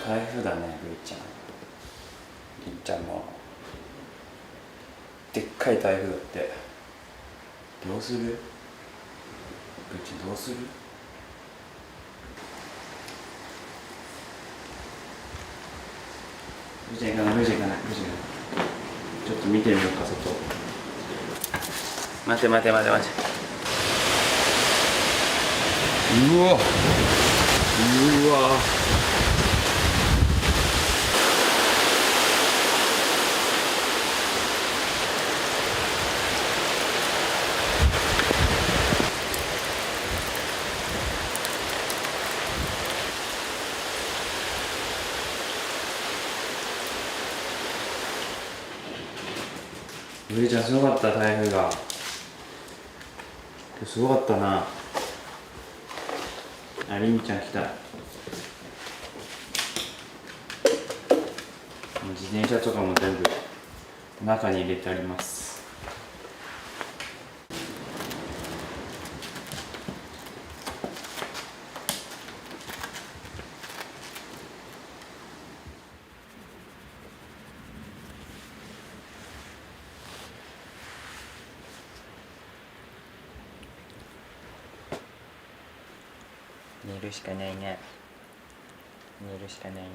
台風だね、るいちゃん。りんちゃんもでっかい台風だって。どうする？るいちゃんどうする？るいちゃん行かない、るいちゃん行かない、るいちゃん行かない。ちょっと見てみようか、外。待て待て待て待て。うわうわ。るいちゃんすごかった、台風が。すごかったな。あ、りんちゃん来た。もう自転車とかも全部中に入れてあります。寝るしかないね。寝るしかないね。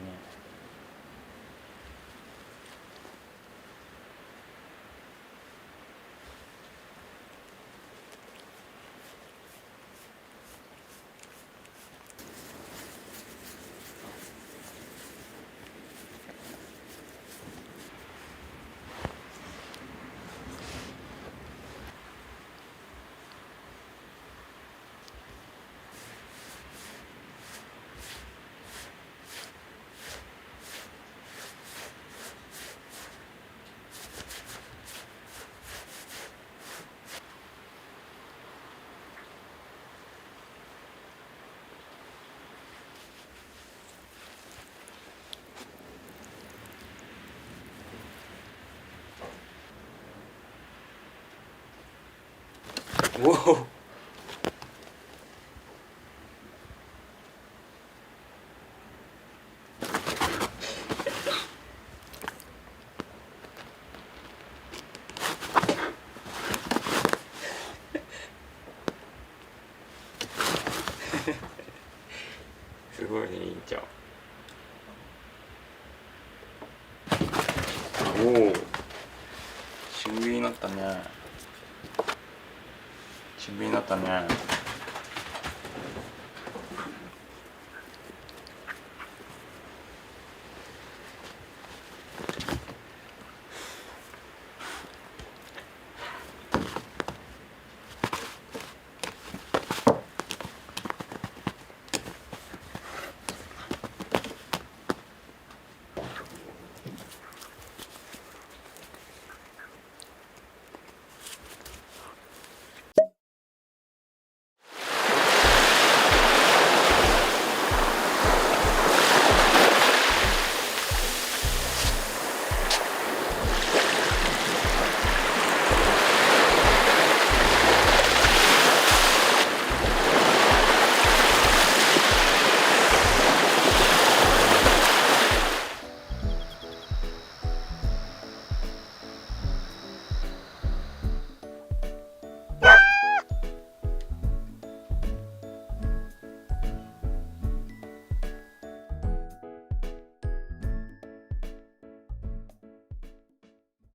おお。すごいね、りんちゃん。おお。俊敏になったね。俊敏になったね。